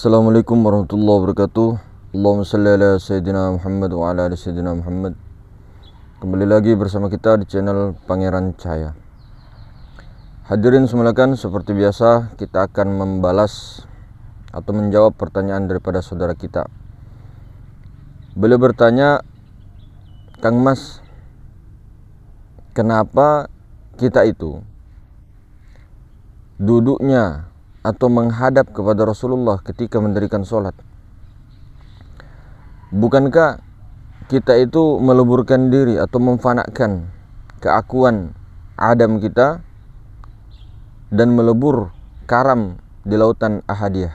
Assalamualaikum warahmatullahi wabarakatuh. Allahumma salli ala Sayyidina Muhammad wa ala ali Sayyidina Muhammad. Kembali lagi bersama kita di channel Pangeran Cahaya. Hadirin semulakan, seperti biasa kita akan membalas atau menjawab pertanyaan daripada saudara kita. Beliau bertanya, Kang Mas, kenapa kita itu duduknya atau menghadap kepada Rasulullah ketika mendirikan sholat? Bukankah kita itu meleburkan diri atau memfanakkan keakuan Adam kita dan melebur karam di lautan ahadiyah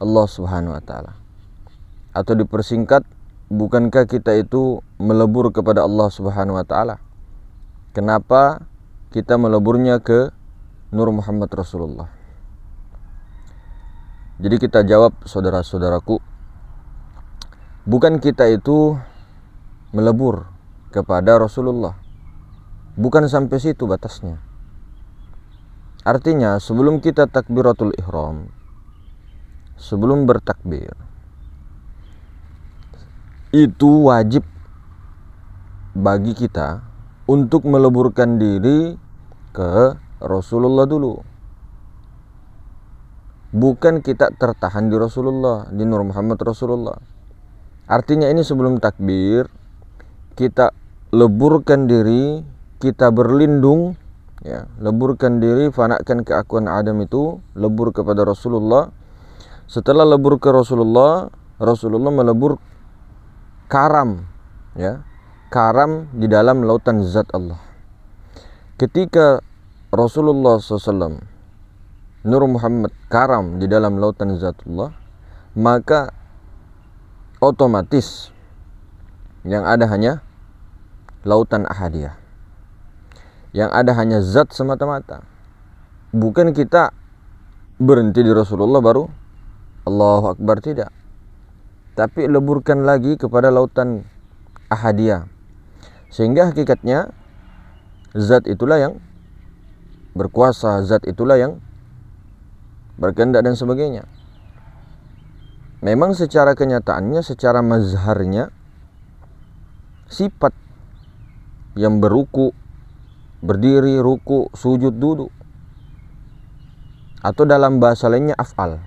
Allah Subhanahu wa ta'ala? Atau dipersingkat, bukankah kita itu melebur kepada Allah Subhanahu wa ta'ala? Kenapa kita meleburnya ke Nur Muhammad Rasulullah? Jadi kita jawab, saudara-saudaraku, bukan kita itu melebur kepada Rasulullah, bukan sampai situ batasnya. Artinya sebelum kita takbiratul ihram, sebelum bertakbir, itu wajib bagi kita untuk meleburkan diri ke Rasulullah dulu. Bukan kita tertahan di Rasulullah, di Nur Muhammad Rasulullah. Artinya ini sebelum takbir, kita leburkan diri, kita berlindung, ya, leburkan diri, fanakkan keakuan Adam itu, lebur kepada Rasulullah. Setelah lebur ke Rasulullah, Rasulullah melebur karam, ya, karam di dalam lautan zat Allah. Ketika Rasulullah SAW, Nur Muhammad karam di dalam lautan zatullah, maka otomatis yang ada hanya lautan ahadiyah, yang ada hanya zat semata-mata. Bukan kita berhenti di Rasulullah baru Allahu Akbar, tidak, tapi leburkan lagi kepada lautan ahadiyah, sehingga hakikatnya zat itulah yang berkuasa, zat itulah yang berkehendak dan sebagainya. Memang secara kenyataannya, secara mazharnya, sifat yang beruku, berdiri, ruku, sujud, duduk, atau dalam bahasa lainnya af'al.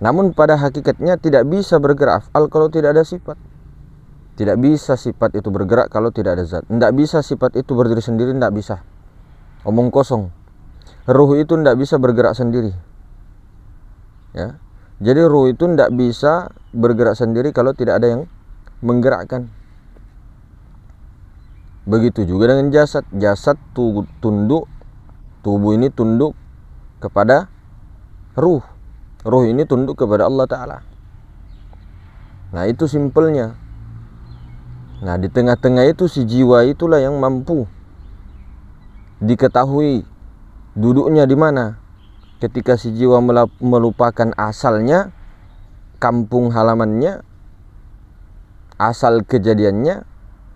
Namun pada hakikatnya tidak bisa bergerak af'al kalau tidak ada sifat. Tidak bisa sifat itu bergerak kalau tidak ada zat. Tidak bisa sifat itu berdiri sendiri, tidak bisa. Omong kosong. Ruh itu tidak bisa bergerak sendiri, ya. Jadi ruh itu tidak bisa bergerak sendiri kalau tidak ada yang menggerakkan. Begitu juga dengan jasad. Jasad tunduk, tubuh ini tunduk kepada ruh, ruh ini tunduk kepada Allah Ta'ala. Nah, itu simpelnya. Nah, di tengah-tengah itu si jiwa itulah yang mampu diketahui duduknya di mana. Ketika si jiwa melupakan asalnya, kampung halamannya, asal kejadiannya,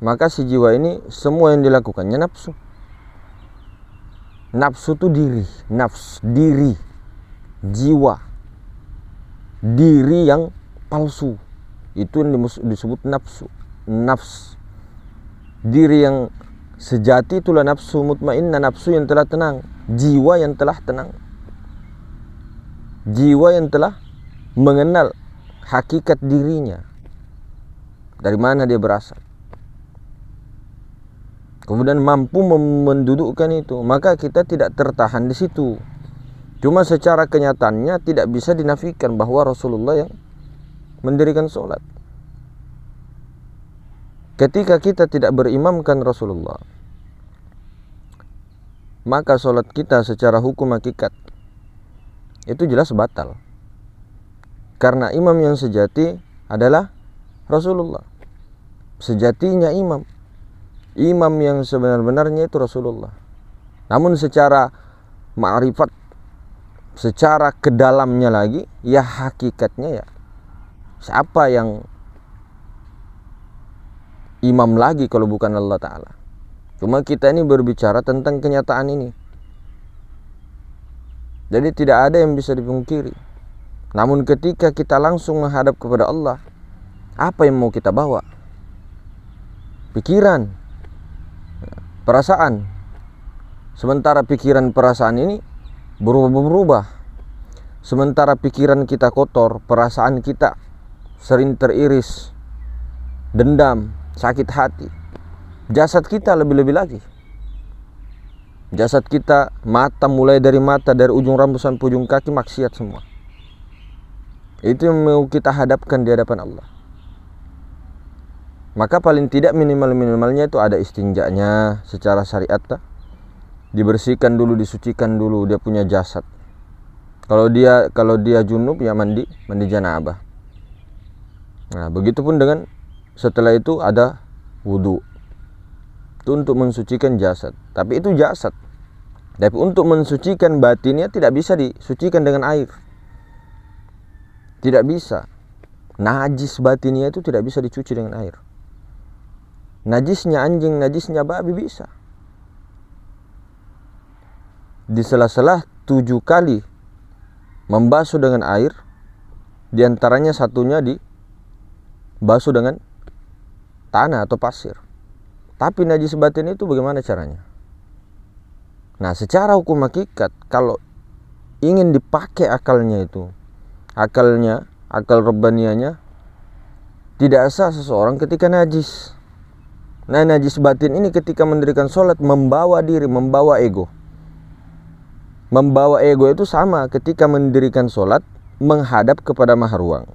maka si jiwa ini semua yang dilakukannya nafsu. Nafsu itu diri, nafs, diri, jiwa, diri yang palsu, itu yang disebut nafsu, nafs. Diri yang sejati itulah nafsu mutmainnah, nafsu yang telah tenang, jiwa yang telah tenang, jiwa yang telah mengenal hakikat dirinya, dari mana dia berasal, kemudian mampu mendudukkan itu. Maka kita tidak tertahan di situ. Cuma secara kenyataannya tidak bisa dinafikan bahwa Rasulullah yang mendirikan sholat. Ketika kita tidak berimamkan Rasulullah, maka sholat kita secara hukum hakikat itu jelas batal. Karena imam yang sejati adalah Rasulullah. Sejatinya imam, imam yang sebenar-benarnya itu Rasulullah. Namun secara ma'rifat, secara kedalamnya lagi, ya hakikatnya ya siapa yang imam lagi kalau bukan Allah Ta'ala. Cuma kita ini berbicara tentang kenyataan ini. Jadi tidak ada yang bisa dipungkiri Namun ketika kita langsung menghadap kepada Allah, apa yang mau kita bawa? Pikiran, perasaan. Sementara pikiran perasaan ini berubah-berubah. Sementara pikiran kita kotor, perasaan kita sering teriris dendam, sakit hati. Jasad kita lebih-lebih lagi. Jasad kita, mata, mulai dari mata, dari ujung rambut sampai ujung kaki, maksiat semua. Itu yang mau kita hadapkan di hadapan Allah. Maka paling tidak minimal-minimalnya itu ada istinjanya secara syariat. Dibersihkan dulu, disucikan dulu dia punya jasad. Kalau dia junub ya mandi janabah. Nah, begitupun dengan setelah itu ada wudu. Itu untuk mensucikan jasad. Tapi itu jasad. Tapi untuk mensucikan batinnya tidak bisa disucikan dengan air. Tidak bisa. Najis batinnya itu tidak bisa dicuci dengan air. Najisnya anjing, najisnya babi bisa. Di sela-sela 7 kali membasuh dengan air, diantaranya satunya dibasuh dengan tanah atau pasir. Tapi najis batin itu bagaimana caranya? Nah, secara hukum hakikat, kalau ingin dipakai akalnya itu, akal rabbaniyahnya, tidak sah seseorang ketika najis. Nah, najis batin ini ketika mendirikan sholat membawa diri, membawa ego. Membawa ego itu sama ketika mendirikan sholat menghadap kepada maha ruang.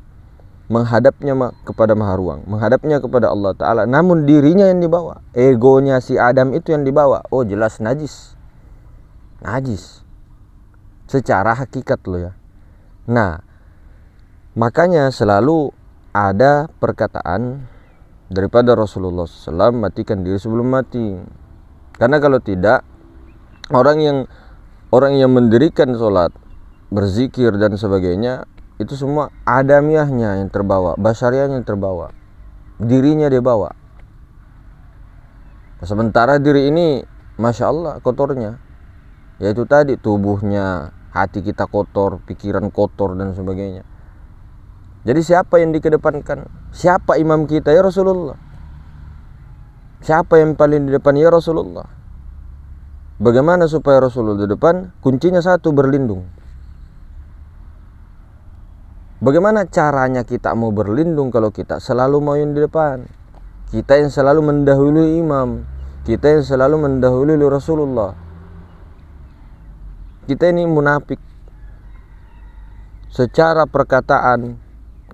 Menghadapnya kepada maha ruang, menghadapnya kepada Allah Ta'ala. Namun dirinya yang dibawa, egonya si Adam itu yang dibawa. Oh, jelas najis. Najis secara hakikat loh ya. Nah, makanya selalu ada perkataan daripada Rasulullah SAW, matikan diri sebelum mati. Karena kalau tidak, orang yang mendirikan sholat, berzikir dan sebagainya, itu semua adamiahnya yang terbawa, basyariahnya yang terbawa, dirinya dia bawa. Sementara diri ini Masya Allah kotornya, yaitu tadi tubuhnya, hati kita kotor, pikiran kotor dan sebagainya. Jadi siapa yang dikedepankan? Siapa imam kita? Ya Rasulullah. Siapa yang paling di depan? Ya Rasulullah. Bagaimana supaya Rasulullah di depan? Kuncinya satu, berlindung. Bagaimana caranya kita mau berlindung kalau kita selalu mau yang di depan? Kita yang selalu mendahului imam, kita yang selalu mendahului Rasulullah. Kita ini munafik secara perkataan,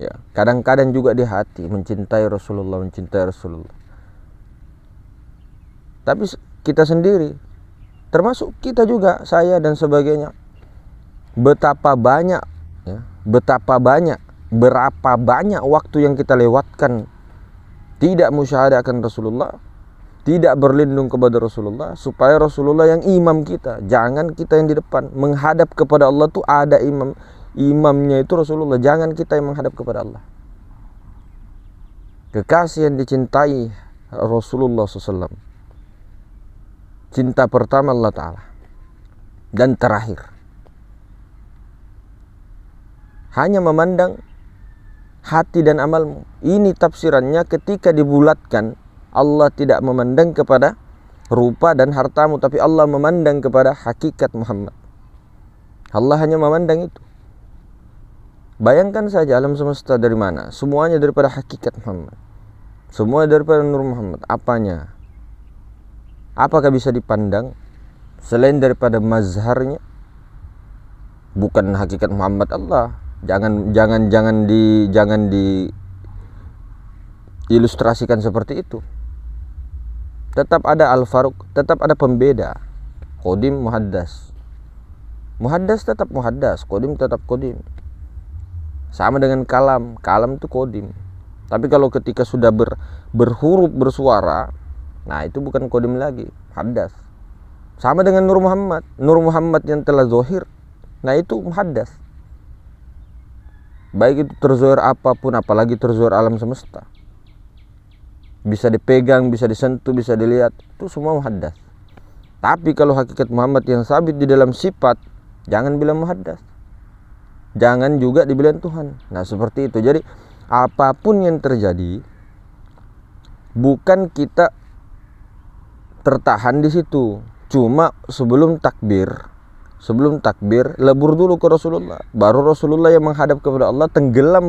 ya, kadang-kadang juga di hati mencintai Rasulullah. Tapi kita sendiri, termasuk kita juga, saya dan sebagainya, berapa banyak waktu yang kita lewatkan tidak musyahadah akan Rasulullah, tidak berlindung kepada Rasulullah, supaya Rasulullah yang imam kita, jangan kita yang di depan. Menghadap kepada Allah tuh ada imamnya itu Rasulullah, jangan kita yang menghadap kepada Allah. Kekasih yang dicintai Rasulullah SAW, cinta pertama Allah Ta'ala, dan terakhir hanya memandang hati dan amalmu. Ini tafsirannya ketika dibulatkan, Allah tidak memandang kepada rupa dan hartamu, tapi Allah memandang kepada hakikat Muhammad. Allah hanya memandang itu. Bayangkan saja alam semesta dari mana? Semuanya daripada hakikat Muhammad. Semua daripada Nur Muhammad. Apanya? Apakah bisa dipandang selain daripada mazharnya? Bukan hakikat Muhammad Allah. Jangan diilustrasikan seperti itu. Tetap ada Al-Faruq, tetap ada pembeda. Qadim, muhaddas. Muhaddas tetap muhaddas, qadim tetap qadim. Sama dengan kalam itu qadim. Tapi kalau ketika sudah berhuruf, bersuara, nah itu bukan qadim lagi, muhaddas. Sama dengan Nur Muhammad yang telah zahir, nah itu muhaddas. Baik itu terzohir apapun, apalagi terzohir alam semesta, bisa dipegang, bisa disentuh, bisa dilihat, itu semua muhaddas. Tapi kalau hakikat Muhammad yang sabit di dalam sifat, jangan bilang muhaddas. jangan juga dibilang Tuhan. Nah seperti itu. Jadi apapun yang terjadi, bukan kita tertahan di situ. Cuma sebelum takbir lebur dulu ke Rasulullah, baru Rasulullah yang menghadap kepada Allah, tenggelam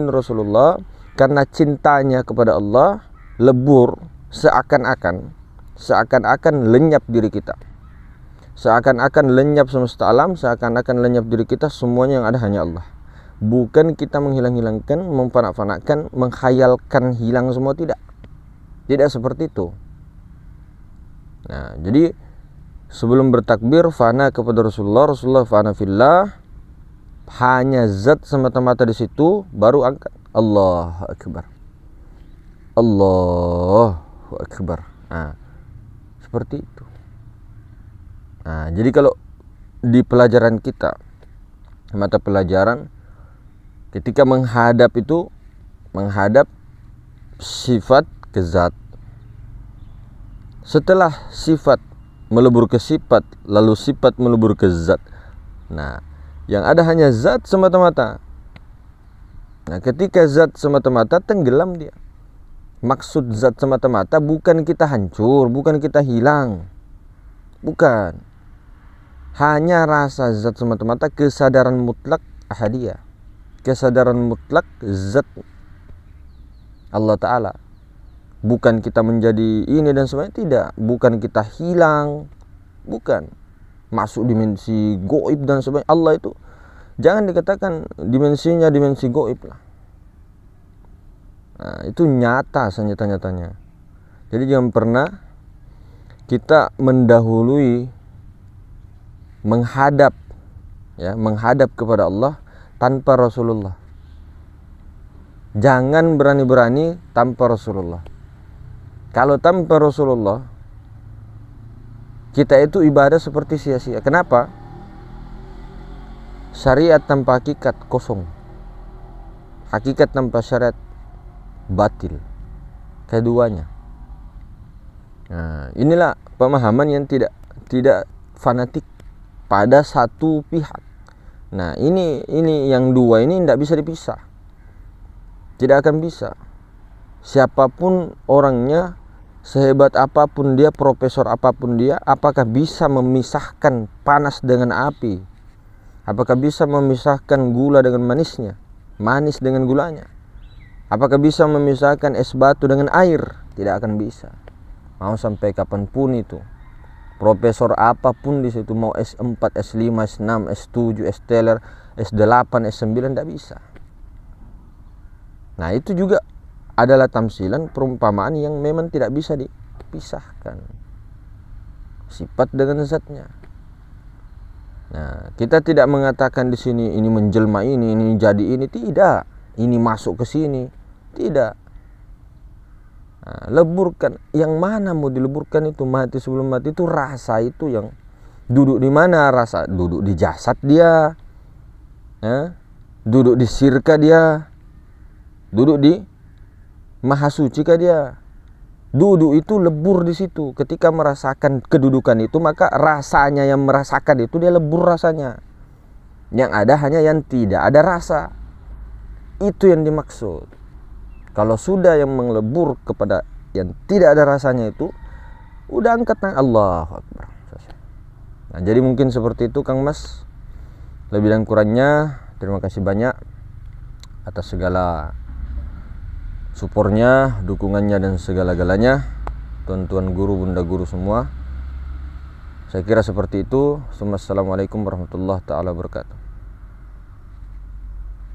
Rasulullah karena cintanya kepada Allah, lebur seakan-akan lenyap diri kita, seakan-akan lenyap semesta alam, seakan-akan lenyap diri kita, semuanya yang ada hanya Allah. Bukan kita menghilang-hilangkan, memfanak-fanakkan, menghayalkan hilang semua, tidak seperti itu. Nah jadi sebelum bertakbir fana kepada Rasulullah fana fillah, hanya zat semata-mata di situ, baru angkat Allahu Akbar. Nah, seperti itu. Nah, jadi kalau di pelajaran kita, mata pelajaran, ketika menghadap itu, menghadap sifat ke zat. Setelah sifat melebur ke sifat, lalu sifat melebur ke zat. Nah, yang ada hanya zat semata-mata. Nah, ketika zat semata-mata, tenggelam dia. Maksud zat semata-mata bukan kita hancur, bukan kita hilang. Bukan. Hanya rasa zat semata-mata, kesadaran mutlak ahadiyah. Kesadaran mutlak zat Allah Ta'ala. Bukan kita menjadi ini dan sebagainya, tidak. Bukan kita hilang, bukan. Masuk dimensi goib dan sebagainya. Allah itu jangan dikatakan dimensinya dimensi goib lah. Nah, itu nyata senyata-nyatanya. Jadi jangan pernah kita mendahului menghadap kepada Allah tanpa Rasulullah. Jangan berani-berani tanpa Rasulullah. Kalau tanpa Rasulullah, kita itu ibadah seperti sia-sia. Kenapa? Syariat tanpa hakikat kosong. Hakikat tanpa syariat batil. Keduanya. Nah, inilah pemahaman yang tidak fanatik pada satu pihak. Nah, ini yang dua ini tidak bisa dipisah. Tidak akan bisa. Siapapun orangnya, sehebat apapun dia, profesor apapun dia, apakah bisa memisahkan panas dengan api? Apakah bisa memisahkan gula dengan manisnya? Manis dengan gulanya? Apakah bisa memisahkan es batu dengan air? Tidak akan bisa. Mau sampai kapanpun itu, profesor apapun di situ, mau S4, S5, S6, S7, S-teler, S8, S9, tidak bisa. Nah itu juga adalah tamsilan, perumpamaan yang memang tidak bisa dipisahkan, sifat dengan zatnya. Nah, kita tidak mengatakan di sini ini menjelma ini jadi ini, tidak. Ini masuk ke sini, tidak. Nah, leburkan, yang mana mau dileburkan itu? Mati sebelum mati itu rasa itu yang duduk di mana? Rasa duduk di jasad dia, duduk di sirka dia, duduk di Maha Suci kah dia? Duduk itu lebur di situ. Ketika merasakan kedudukan itu, maka rasanya yang merasakan itu dia lebur rasanya. Yang ada hanya yang tidak ada rasa. Itu yang dimaksud. Kalau sudah yang melebur kepada yang tidak ada rasanya itu, udah angkat tangan, Allahu Akbar. Nah, jadi mungkin seperti itu Kang Mas. Lebih dan kurangnya terima kasih banyak atas segala supportnya, dukungannya dan segala-galanya, tuan-tuan guru, bunda guru semua. Saya kira seperti itu. Assalamualaikum warahmatullahi taala wabarakatuh.